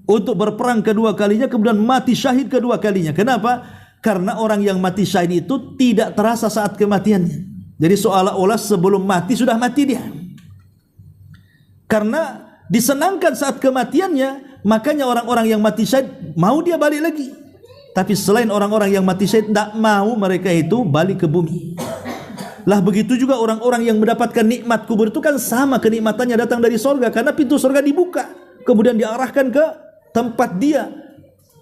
untuk berperang kedua kalinya, kemudian mati syahid kedua kalinya. Kenapa? Karena orang yang mati syahid itu tidak terasa saat kematiannya. Jadi seolah-olah sebelum mati sudah mati dia. Karena disenangkan saat kematiannya, makanya orang-orang yang mati syahid mau dia balik lagi. Tapi selain orang-orang yang mati syahid, tidak mau mereka itu balik ke bumi. Lah begitu juga orang-orang yang mendapatkan nikmat kubur itu kan sama kenikmatannya datang dari sorga, karena pintu sorga dibuka, kemudian diarahkan ke tempat dia.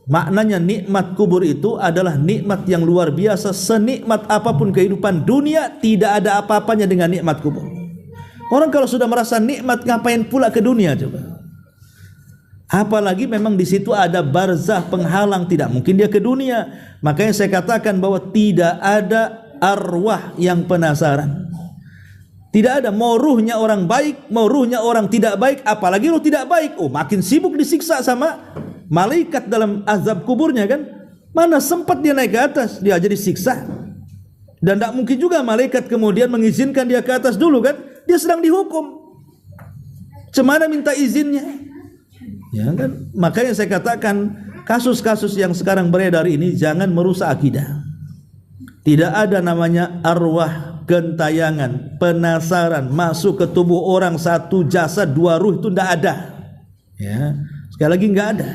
Maknanya nikmat kubur itu adalah nikmat yang luar biasa. Senikmat apapun kehidupan dunia, tidak ada apa-apanya dengan nikmat kubur. Orang kalau sudah merasa nikmat, ngapain pula ke dunia coba? Apalagi memang di situ ada barzah penghalang, tidak mungkin dia ke dunia. Makanya saya katakan bahwa tidak ada arwah yang penasaran. Tidak ada, mau ruhnya orang baik, mau ruhnya orang tidak baik, apalagi ruh tidak baik, oh makin sibuk disiksa sama malaikat dalam azab kuburnya kan. Mana sempat dia naik ke atas, dia aja disiksa. Dan tidak mungkin juga malaikat kemudian mengizinkan dia ke atas dulu kan, dia sedang dihukum. Cemana minta izinnya? Ya kan? Makanya saya katakan kasus-kasus yang sekarang beredar ini jangan merusak akidah. Tidak ada namanya arwah gentayangan, penasaran masuk ke tubuh orang, satu jasad dua ruh, itu tidak ada. Ya, sekali lagi nggak ada.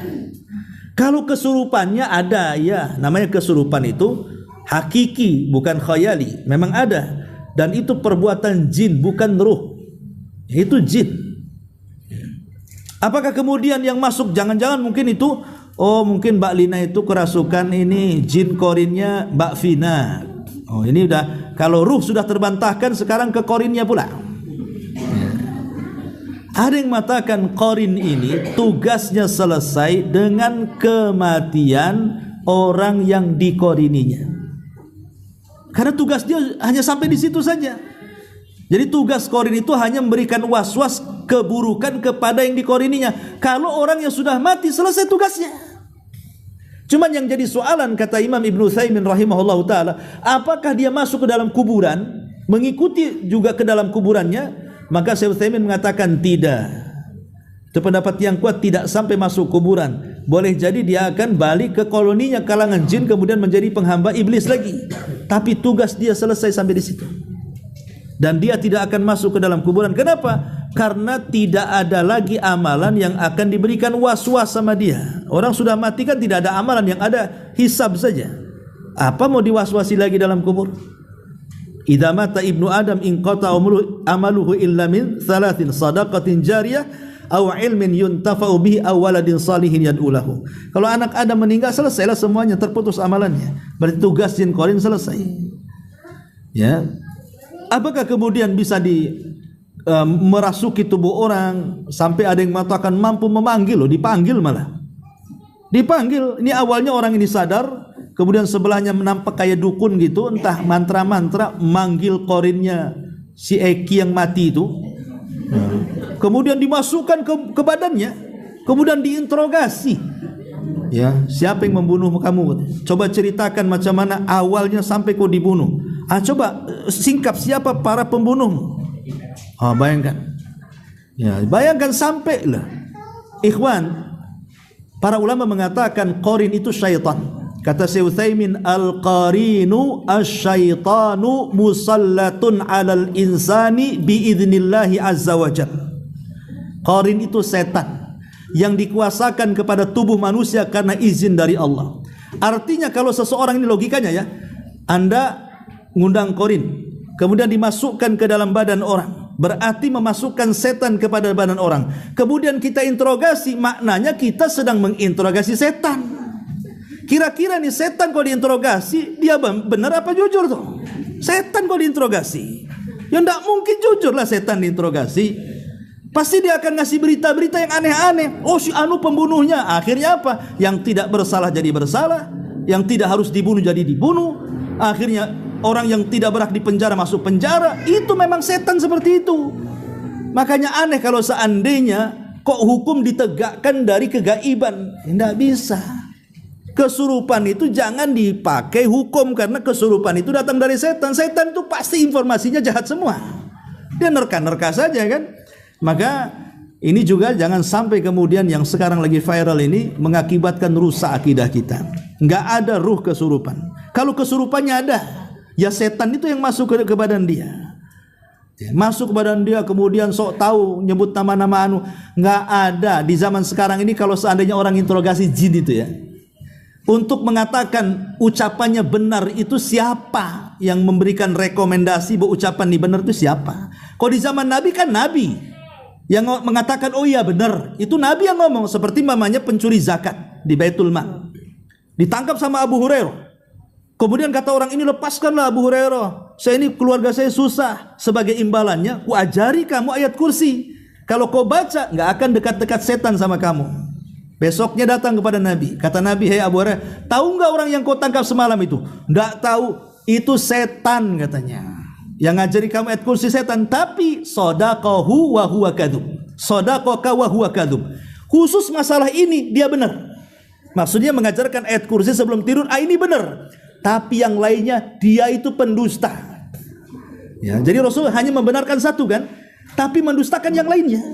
Kalau kesurupannya ada, ya namanya kesurupan itu hakiki, bukan khayali, memang ada. Dan itu perbuatan jin, bukan ruh. Itu jin. Apakah kemudian yang masuk jangan-jangan mungkin itu, oh mungkin Mbak Lina itu kerasukan ini jin korinnya Mbak Vina. Oh ini udah, kalau ruh sudah terbantahkan, sekarang ke korinnya pula. Ada yang mengatakan korin ini tugasnya selesai dengan kematian orang yang dikorininya. Karena tugas dia hanya sampai di situ saja. Jadi tugas korin itu hanya memberikan was-was keburukan kepada yang dikorininya. Kalau orang yang sudah mati, selesai tugasnya. Cuman yang jadi soalan, kata Imam Ibnu Utsaimin rahimahullah ta'ala, apakah dia masuk ke dalam kuburan, mengikuti juga ke dalam kuburannya? Maka Syekh Utsaimin mengatakan tidak. Itu pendapat yang kuat, tidak sampai masuk kuburan. Boleh jadi dia akan balik ke koloninya kalangan jin, kemudian menjadi penghamba iblis lagi. Tapi tugas dia selesai sampai di situ. Dan dia tidak akan masuk ke dalam kuburan. Kenapa? Karena tidak ada lagi amalan yang akan diberikan was-was sama dia. Orang sudah mati kan tidak ada amalan, yang ada hisab saja. Apa mau diwaswasi lagi dalam kubur? Idza mata ibnu Adam inqata amaluhu illa min thalathin, sadaqatin jariyah aw ilmin yuntafa'u bihi aw waladin salihin yad'u lahu. Kalau anak Adam meninggal, selesailah semuanya, terputus amalannya. Berarti tugas jin korin selesai. Ya. Apakah kemudian bisa merasuki tubuh orang sampai ada yang mengatakan mampu memanggil, loh, dipanggil malah. Dipanggil. Ini awalnya orang ini sadar, kemudian sebelahnya menampak kayak dukun gitu, entah mantra-mantra manggil korinnya si Eki yang mati itu. Kemudian dimasukkan ke badannya, kemudian diinterogasi. Ya, siapa yang membunuh kamu? Coba ceritakan macam mana awalnya sampai kau dibunuh. Coba singkap siapa para pembunuhmu. Bayangkan. Ya, bayangkan sampai lah. Ikhwan, para ulama mengatakan qarin itu syaitan. Kata Syekh Utsaimin, al-qarinu asy-syaitanu musallatun 'alal insani biidznillah azza wajalla. Qarin itu setan yang dikuasakan kepada tubuh manusia karena izin dari Allah. Artinya kalau seseorang, ini logikanya ya, Anda ngundang korin, kemudian dimasukkan ke dalam badan orang, berarti memasukkan setan kepada badan orang. Kemudian kita interogasi, maknanya kita sedang menginterogasi setan. Kira-kira nih setan kalau diinterogasi, dia benar apa jujur tuh? Setan kalau diinterogasi, ya tidak mungkin jujur lah setan diinterogasi. Pasti dia akan ngasih berita-berita yang aneh-aneh. Oh si anu pembunuhnya. Akhirnya apa? Yang tidak bersalah jadi bersalah, yang tidak harus dibunuh jadi dibunuh. Akhirnya orang yang tidak berhak di penjara masuk penjara. Itu memang setan seperti itu. Makanya aneh kalau seandainya kok hukum ditegakkan dari kegaiban. Tidak bisa. Kesurupan itu jangan dipakai hukum, karena kesurupan itu datang dari setan. Setan itu pasti informasinya jahat semua. Dia nerka-nerka saja kan. Maka ini juga jangan sampai kemudian yang sekarang lagi viral ini mengakibatkan rusak akidah kita. Nggak ada ruh kesurupan. Kalau kesurupannya ada, ya setan itu yang masuk ke badan dia. Masuk ke badan dia, kemudian sok tahu nyebut nama-nama anu. Nggak ada di zaman sekarang ini. Kalau seandainya orang interogasi jin itu ya, untuk mengatakan ucapannya benar itu siapa? Yang memberikan rekomendasi bahwa ucapan ini benar itu siapa? Kalau di zaman Nabi kan Nabi yang mengatakan oh iya benar. Itu Nabi yang ngomong. Seperti mamanya pencuri zakat di Baitul Mal, ditangkap sama Abu Hurairah. Kemudian kata orang ini, lepaskanlah Abu Hurairah, saya ini keluarga saya susah. Sebagai imbalannya ku ajari kamu ayat kursi. Kalau kau baca nggak akan dekat-dekat setan sama kamu. Besoknya datang kepada Nabi. Kata Nabi, hei Abu Hurairah, tahu nggak orang yang kau tangkap semalam itu? Nggak tahu, itu setan katanya. Yang ngajari kamu ayat kursi setan. Tapi sodaqahu wa huwa kadzub. Sodaqaka wa huwa kadzub. Khusus masalah ini dia benar. Maksudnya mengajarkan ayat kursi sebelum tidur, ini benar. Tapi yang lainnya dia itu pendusta. Ya, jadi Rasul hanya membenarkan satu kan, tapi mendustakan yang lainnya.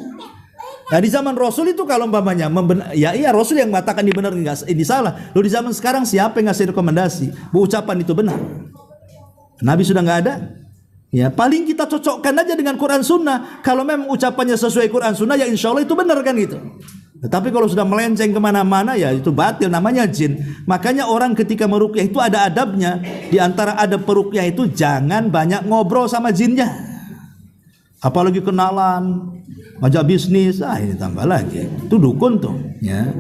Nah di zaman Rasul itu kalau umpamanya ya iya Rasul yang mengatakan ini benar, ini salah. Loh di zaman sekarang siapa yang ngasih rekomendasi bahwa ucapan itu benar? Nabi sudah nggak ada. Ya paling kita cocokkan aja dengan Quran Sunnah. Kalau memang ucapannya sesuai Quran Sunnah, ya insya Allah itu benar kan gitu. Tetapi kalau sudah melenceng kemana-mana, ya itu batil, namanya jin. Makanya orang ketika meruqyah itu ada adabnya. Di antara adab peruqyah itu jangan banyak ngobrol sama jinnya. Apalagi kenalan, ngajak bisnis, ini tambah lagi. Itu dukun tuh. Ya.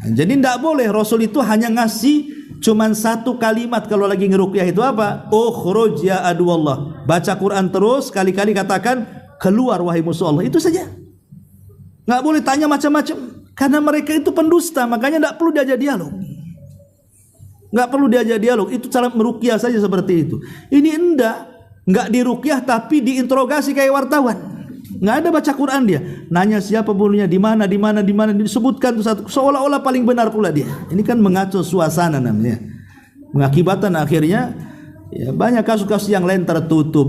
Jadi tidak boleh. Rasul itu hanya ngasih cuman satu kalimat kalau lagi ngeruqyah itu apa? Ukhruj ya aduwallah. Baca Quran terus, kali-kali katakan keluar wahai musuh Allah. Itu saja. Nggak boleh tanya macam-macam, karena mereka itu pendusta. Makanya nggak perlu diajak dialog. Nggak perlu diajak dialog. Itu cara meruqyah saja seperti itu. Ini nggak diruqyah tapi diinterogasi kayak wartawan. Nggak ada baca Quran dia. Nanya siapa bunuhnya, di mana, disebutkan tuh satu. Seolah-olah paling benar pula dia. Ini kan mengacau suasana namanya. Mengakibatkan akhirnya ya, banyak kasus-kasus yang lain tertutup.